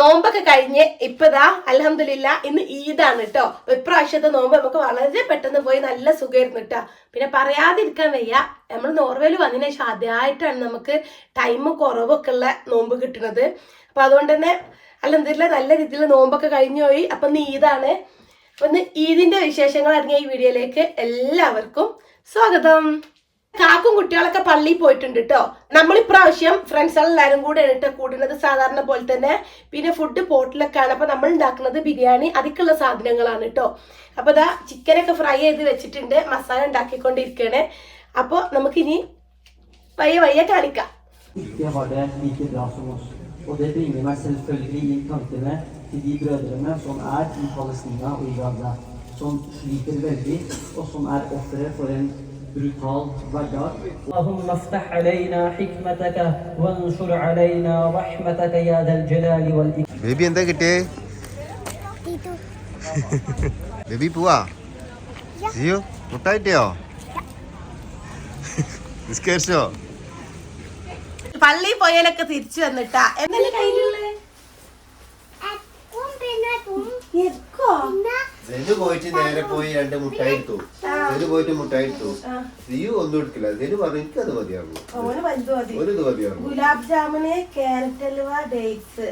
നോമ്പൊക്കെ കഴിഞ്ഞ് ഇപ്പതാ അൽഹംദുലില്ലാ ഇന്ന് ഈദാണ് കേട്ടോ. ഇപ്രാവശ്യത്തെ നോമ്പ് നമുക്ക് വളരെ പെട്ടെന്ന് പോയി നല്ല സുഖമായിരുന്നു കേട്ടോ. പിന്നെ പറയാതിരിക്കാൻ വയ്യ, നമ്മൾ നോർവേയിൽ വന്നതിന് ശേഷം ആദ്യമായിട്ടാണ് നമുക്ക് ടൈം കുറവൊക്കെ ഉള്ള നോമ്പ് കിട്ടുന്നത്. അപ്പൊ അതുകൊണ്ട് തന്നെ അൽഹംദുലില്ലാ നല്ല രീതിയിൽ നോമ്പൊക്കെ കഴിഞ്ഞു പോയി. അപ്പൊ ഇന്ന് ഈദാണ്. അപ്പൊ ഇന്ന് ഈദിന്റെ വിശേഷങ്ങൾ അടങ്ങിയ ഈ വീഡിയോയിലേക്ക് എല്ലാവർക്കും സ്വാഗതം. കാക്കും കുട്ടികളൊക്കെ പള്ളിയിൽ പോയിട്ടുണ്ട് കേട്ടോ. നമ്മളിപ്രാവശ്യം ഫ്രണ്ട്സുകളെല്ലാവരും കൂടെ കേട്ടോ കൂടുന്നത് സാധാരണ പോലെ തന്നെ. പിന്നെ ഫുഡ് പോട്ടിലൊക്കെയാണ്. അപ്പൊ നമ്മൾ ഉണ്ടാക്കുന്നത് ബിരിയാണി അതിക്കുള്ള സാധനങ്ങളാണ് കേട്ടോ. അപ്പൊ ഇതാ ചിക്കനൊക്കെ ഫ്രൈ ചെയ്ത് വെച്ചിട്ടുണ്ട്, മസാല ഉണ്ടാക്കിക്കൊണ്ടിരിക്കുകയാണ്. അപ്പൊ നമുക്കിനി വയ്യ വയ്യ കാണിക്കാം. Og det bringer meg selvfølgelig inn tankene til de brødrene som er i Palestina og i Gaza, som sliter veldig, og som er ofre for en brutal hverdag. اللهم افتح علينا حكمتك وانشر علينا رحمتك يا ذا الجلال والإكرام. Baby എന്താ കിട്ടിയേ? ബേബി പോവാ? ജിയോ മുട്ടായിട്ടോ? നിസ്കരിച്ചോ? പള്ളി പോയാലൊക്കെ തിരിച്ചു വന്നിട്ടാ. എന്നല്ലേ കയ്യിലുള്ളേ? സെനു പോയിട്ട് നേരെ പോയി 2 മുട്ടായി എടുത്തു. സെനു പോയിട്ട് മുട്ടായി എടുത്തു. സിയു ഒന്നും എടുക്കില്ല. സെനു പറഞ്ഞു എനിക്കത് മതിയാകും. ഒരു ഇത് മതിയാകും. Gulab jamun, carrot halwa, dates.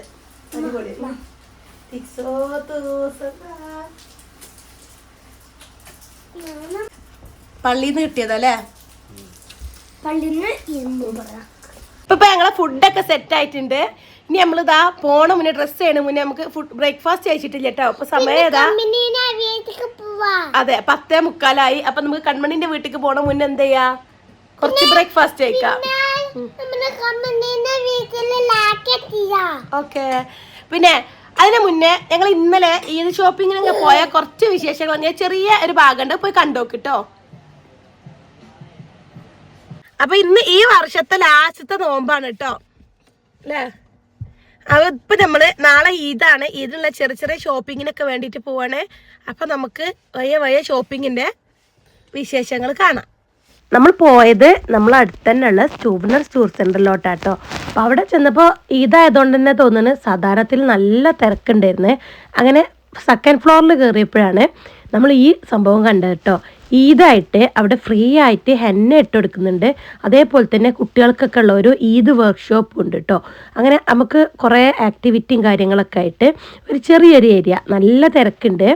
പള്ളിന്ന് കിട്ടിയതല്ലേ? ഇപ്പൊ ഞങ്ങളെ ഫുഡൊക്കെ സെറ്റ് ആയിട്ടുണ്ട്. ഇനി നമ്മളിതാ പോണ മുന്നേ ഡ്രസ് ചെയ്യണ മുന്നേ നമുക്ക് ഫുഡ് ബ്രേക്ക്ഫാസ്റ്റ് കഴിച്ചിട്ടില്ല കേട്ടോ. അപ്പൊ സമയം ഏതാ? അതെ 10:45. അപ്പൊ നമുക്ക് കൺമണിന്റെ വീട്ടിലേക്ക് പോണ മുന്നേ എന്ത് ചെയ്യാ, കുറച്ച് ബ്രേക്ക്ഫാസ്റ്റ് കഴിക്കാം. ഓക്കെ. പിന്നെ അതിന് മുന്നേ ഞങ്ങൾ ഇന്നലെ ഈദ് ഷോപ്പിങ്ങിനൊക്കെ പോയ കുറച്ച് വിശേഷങ്ങൾ ഞാൻ ചെറിയ ഒരു ഭാഗമുണ്ട്, പോയി കണ്ടോക്ക് കേട്ടോ. അപ്പൊ ഇന്ന് ഈ വർഷത്തെ ലാസ്റ്റത്തെ നോമ്പാണ് കേട്ടോ അല്ലേ? അത് ഇപ്പൊ നമ്മള് നാളെ ഈദാണ്. ഈദിനുള്ള ചെറിയ ചെറിയ ഷോപ്പിങ്ങിനൊക്കെ വേണ്ടിയിട്ട് പോവാണ്. അപ്പൊ നമുക്ക് വയ്യ ഷോപ്പിങ്ങിന്റെ വിശേഷങ്ങൾ കാണാം. നമ്മൾ പോയത് നമ്മൾ അടുത്ത് തന്നെയുള്ള സ്റ്റൂബനർ ടൂർ സെന്ററിലോട്ടാട്ടോ. അപ്പൊ അവിടെ ചെന്നപ്പോൾ ഈദായതുകൊണ്ട് തന്നെ തോന്നുന്നു സാധാരണത്തിൽ നല്ല തിരക്കുണ്ടായിരുന്നേ. അങ്ങനെ സെക്കൻഡ് ഫ്ലോറിൽ കയറിയപ്പോഴാണ് നമ്മൾ ഈ സംഭവം കണ്ടത് കേട്ടോ. ഈദായിട്ട് അവിടെ ഫ്രീ ആയിട്ട് ഹെന്ന ഇട്ട് കൊടുക്കുന്നുണ്ട്. അതേപോലെ തന്നെ കുട്ടികൾക്കൊക്കെ ഉള്ള ഒരു ഈദ് വർക്ക്ഷോപ്പ് ഉണ്ട് കേട്ടോ. അങ്ങനെ നമുക്ക് കുറേ ആക്ടിവിറ്റിയും കാര്യങ്ങളൊക്കെ ആയിട്ട് ഒരു ചെറിയൊരു ഏരിയ, നല്ല തിരക്കുണ്ട്.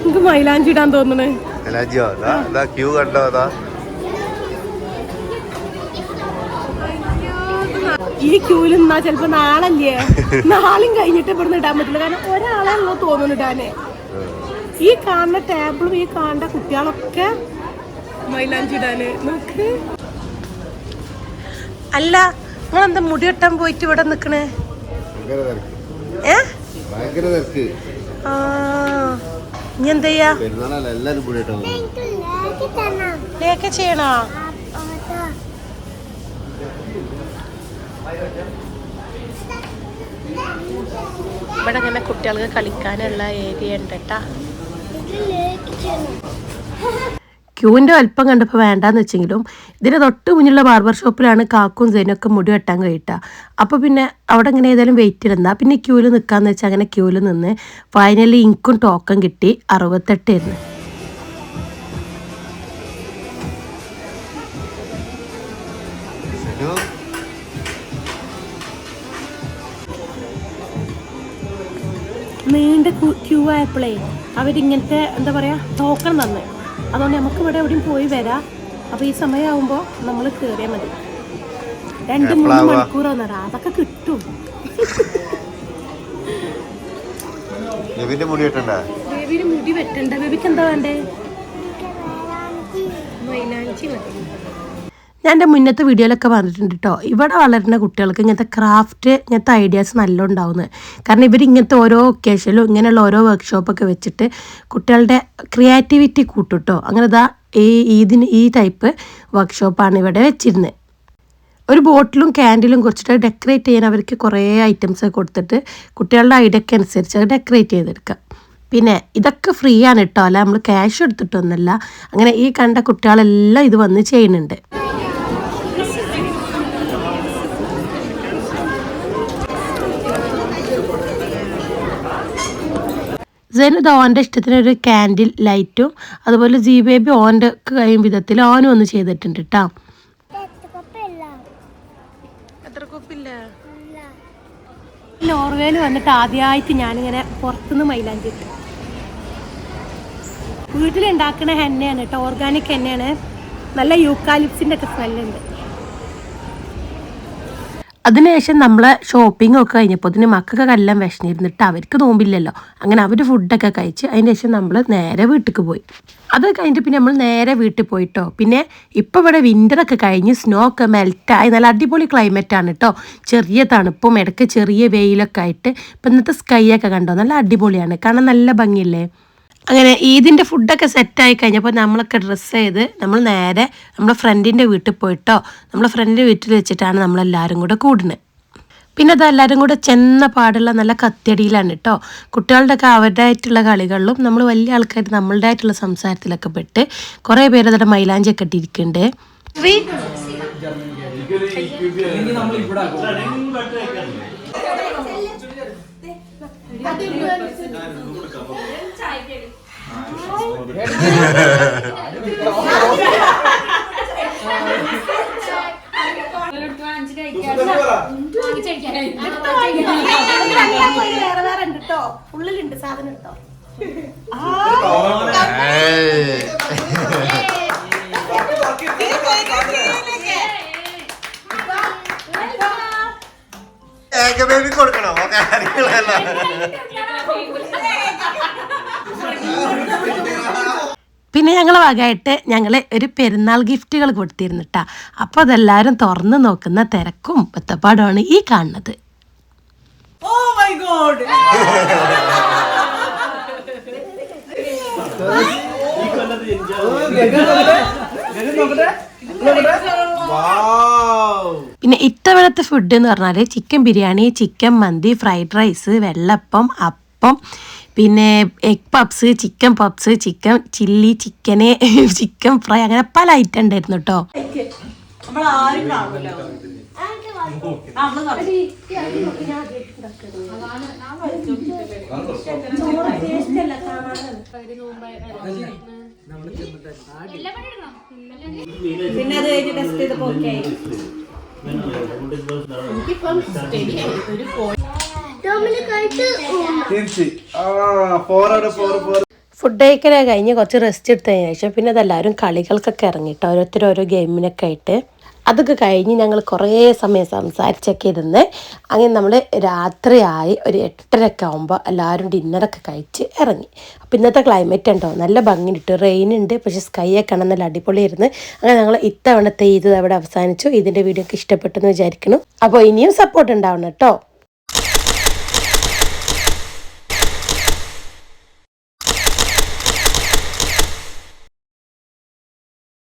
എനിക്ക് മൈലാഞ്ചി ഇടാൻ തോന്നുന്നു. ഈ ക്യൂവിൽ നിന്നാ ചിലപ്പോ നാളല്ലേ, നാളും കഴിഞ്ഞിട്ട് ഇവിടുന്ന് ഇടാൻ പറ്റില്ല. കാരണം ഒരാളാണല്ലോ തോന്നുന്നു ഇടാനേ. ഈ കാണുന്ന ടേബിളും ഈ കാണുന്ന കുട്ടികളൊക്കെ മൈലാഞ്ചി ഇടാന് നോക്ക്. അല്ല നിങ്ങളെന്താ മുടി വെട്ടാൻ പോയിട്ട് ഇവിടെ നിക്കണേ? ഇനി എന്താ ചെയ്യാ, ലേക്ക് ചെയ്യണോ? ഇവിടെ ഇങ്ങനെ കുട്ടികൾക്ക് കളിക്കാനുള്ള ഏരിയ ഉണ്ട് കേട്ടാ. ക്യൂവിൻ്റെ വലുപ്പം കണ്ടപ്പോൾ വേണ്ടാന്ന് വെച്ചെങ്കിലും ഇതിന് തൊട്ട് മുന്നിലുള്ള ബാർബർ ഷോപ്പിലാണ് കാക്കും സൈനൊക്കെ മുടി വെട്ടാൻ കഴിയിട്ട. അപ്പോൾ പിന്നെ അവിടെ ഇങ്ങനെ ഏതായാലും വെയിറ്റ് ഇടുന്ന പിന്നെ ക്യൂവിൽ നിൽക്കാന്ന് വെച്ചാൽ അങ്ങനെ ക്യൂവിൽ നിന്ന് ഫൈനലി ഇൻക്കും ടോക്കൺ കിട്ടി. 68 ആയിരുന്നു. നീണ്ട ക്യൂ ആയപ്പോഴേ അവരിങ്ങനത്തെ എന്താ പറയുക ടോക്കൺ തന്നെ. അതുകൊണ്ട് നമുക്ക് ഇവിടെ എവിടെയും പോയി വരാം. അപ്പോൾ ഈ സമയമാകുമ്പോൾ നമ്മൾ കയറിയാൽ മതി. 2-3 മണിക്കൂർ വന്നേരാ, അതൊക്കെ കിട്ടും. ബേബിന് മുടി വെട്ടണ്ട. ബേബിക്ക് എന്താ വേണ്ടേ? മൈലാഞ്ചി മതി. ഞാൻ എൻ്റെ മുന്നത്തെ വീഡിയോയിലൊക്കെ പറഞ്ഞിട്ടുണ്ട് കേട്ടോ. ഇവിടെ വളരുന്ന കുട്ടികൾക്ക് ഇങ്ങനത്തെ ക്രാഫ്റ്റ് ഇങ്ങനത്തെ ഐഡിയാസ് നല്ല ഉണ്ടാവുന്നത്. കാരണം ഇവരിങ്ങനത്തെ ഓരോ ഒക്കേഷനിലും ഇങ്ങനെയുള്ള ഓരോ വർക്ക്ഷോപ്പൊക്കെ വെച്ചിട്ട് കുട്ടികളുടെ ക്രിയേറ്റിവിറ്റി കൂട്ടും കേട്ടോ. അങ്ങനെ ഇതാ ഈ ടൈപ്പ് വർക്ക്ഷോപ്പാണ് ഇവിടെ വെച്ചിരുന്നത്. ഒരു ബോട്ടിലും ക്യാൻഡിലും കുറച്ചിട്ട് ഡെക്കറേറ്റ് ചെയ്യാൻ അവർക്ക് കുറേ ഐറ്റംസ് കൊടുത്തിട്ട് കുട്ടികളുടെ ഐഡിയക്ക് അനുസരിച്ച് അത് ഡെക്കറേറ്റ് ചെയ്തെടുക്കാം. പിന്നെ ഇതൊക്കെ ഫ്രീ ആണ് കേട്ടോ, അല്ല നമ്മൾ ക്യാഷ് എടുത്തിട്ടൊന്നുമല്ല. അങ്ങനെ ഈ കണ്ട കുട്ടികളെല്ലാം ഇത് വന്ന് ചെയ്യുന്നുണ്ട്. അഫ്സന് ഇത് ഓൻ്റെ ഇഷ്ടത്തിന് ഒരു കാൻഡിൽ ലൈറ്റും അതുപോലെ ജി ബേബി ഓൻ്റെ കഴിയും വിധത്തിൽ ഓനും ഒന്ന് ചെയ്തിട്ടുണ്ട് കേട്ടോ. എത്ര കുപ്പില്ല? നോർവേയിൽ വന്നിട്ട് ആദ്യമായിട്ട് ഞാനിങ്ങനെ പുറത്തുനിന്ന് മൈലാഞ്ചി ഇട്ടു. വീട്ടിലുണ്ടാക്കുന്ന എണ്ണയാണ് കേട്ടോ, ഓർഗാനിക് എണ്ണയാണ്. നല്ല യൂക്കാലിപ്സിൻ്റെ ഒക്കെ സ്മെല്ലുണ്ട്. അതിനുശേഷം നമ്മളെ ഷോപ്പിംഗ് ഒക്കെ കഴിഞ്ഞപ്പോൾ ഇതിന് മക്കൾക്ക് എല്ലാം വിഷന്നിരുന്നിട്ട് അവർക്ക് നോമ്പില്ലല്ലോ. അങ്ങനെ അവർ ഫുഡൊക്കെ കഴിച്ച് അതിന് ശേഷം നമ്മൾ നേരെ വീട്ടിലേക്ക് പോയി. അത് കഴിഞ്ഞിട്ട് പിന്നെ നമ്മൾ നേരെ വീട്ടിൽ പോയിട്ടോ. പിന്നെ ഇപ്പോൾ ഇവിടെ വിൻ്ററൊക്കെ കഴിഞ്ഞ് സ്നോ ഒക്കെ മെൽറ്റായി നല്ല അടിപൊളി ക്ലൈമറ്റാണ് കേട്ടോ. ചെറിയ തണുപ്പും ഇടയ്ക്ക് ചെറിയ വെയിലൊക്കെ ആയിട്ട് ഇപ്പം ഇന്നത്തെ സ്കൈ ഒക്കെ കണ്ടോ, നല്ല അടിപൊളിയാണ്, കാണാൻ നല്ല ഭംഗിയില്ലേ. അങ്ങനെ ഈദിൻ്റെ ഫുഡൊക്കെ സെറ്റായി കഴിഞ്ഞപ്പോൾ നമ്മളൊക്കെ ഡ്രസ്സ് ചെയ്ത് നമ്മൾ നേരെ നമ്മളെ ഫ്രണ്ടിൻ്റെ വീട്ടിൽ പോയിട്ടോ. നമ്മളെ ഫ്രണ്ടിൻ്റെ വീട്ടിൽ വെച്ചിട്ടാണ് നമ്മളെല്ലാവരും കൂടെ കൂടുന്നത്. പിന്നെ അതെല്ലാവരും കൂടെ ചെന്ന പാടുള്ള നല്ല കത്തിയടിയിലാണ് കേട്ടോ. കുട്ടികളുടെ ഒക്കെ അവരുടേതായിട്ടുള്ള കളികളിലും നമ്മൾ വലിയ ആൾക്കാർ നമ്മളുടെ ആയിട്ടുള്ള സംസാരത്തിലൊക്കെ പെട്ട് കുറേ പേര് അതിൻ്റെ മൈലാഞ്ചൊക്കെ ഇട്ടിരിക്കുന്നുണ്ട്. വേറെ വേറെ ഉണ്ട് കേട്ടോ, ഉള്ളിലുണ്ട് സാധനം കേട്ടോ. കൊടുക്കണോ? പിന്നെ ഞങ്ങളെ വകയായിട്ട് ഞങ്ങൾ ഒരു പെരുന്നാൾ ഗിഫ്റ്റുകൾ കൊടുത്തിരുന്നു കേട്ടോ. അപ്പോൾ അതെല്ലാവരും തുറന്ന് നോക്കുന്ന തിരക്കും ഒത്തപ്പാടുമാണ് ഈ കാണുന്നത്. പിന്നെ ഇത്തവണത്തെ ഫുഡ് എന്ന് പറഞ്ഞാൽ chicken biryani, chicken mandi, fried rice, vellappam, appam, പിന്നെ egg puffs, chicken puffs, chicken chilli, chicken, chicken fry, അങ്ങനെ പല ഐറ്റം ഉണ്ടായിരുന്നു കേട്ടോ. പിന്നെ അത് കഴിഞ്ഞ് ടെസ്റ്റ് ചെയ്തപ്പോ ഓക്കെ ആയി. ഫുഡ് കഴിക്കലൊക്കെ കഴിഞ്ഞ് കുറച്ച് റെസ്റ്റ് എടുത്തതിന് ശേഷം പിന്നെ അതെല്ലാവരും കളികൾക്കൊക്കെ ഇറങ്ങിയിട്ട് ഓരോരുത്തരും ഓരോ ഗെയിമിനൊക്കെ ആയിട്ട് അതൊക്കെ കഴിഞ്ഞ് ഞങ്ങൾ കുറേ സമയം സംസാരിച്ചൊക്കെ ഇരുന്ന് അങ്ങനെ നമ്മൾ രാത്രിയായി ഒരു 8:30 ആകുമ്പോൾ എല്ലാവരും ഡിന്നറൊക്കെ കഴിച്ച് ഇറങ്ങി. അപ്പോൾ ഇന്നത്തെ ക്ലൈമറ്റ് ഉണ്ടോ നല്ല ഭംഗിയിട്ട്, റെയിൻ ഉണ്ട്, പക്ഷേ സ്കൈ ഒക്കെ കാണാൻ നല്ല അടിപൊളിയായിരുന്നു. അങ്ങനെ ഞങ്ങൾ ഇത്തവണത്തെ ഇത് അവിടെ അവസാനിച്ചു. ഇതിൻ്റെ വീഡിയോ ഒക്കെ ഇഷ്ടപ്പെട്ടെന്ന് വിചാരിക്കുന്നു. അപ്പോൾ ഇനിയും സപ്പോർട്ട് ഉണ്ടാവണം കേട്ടോ.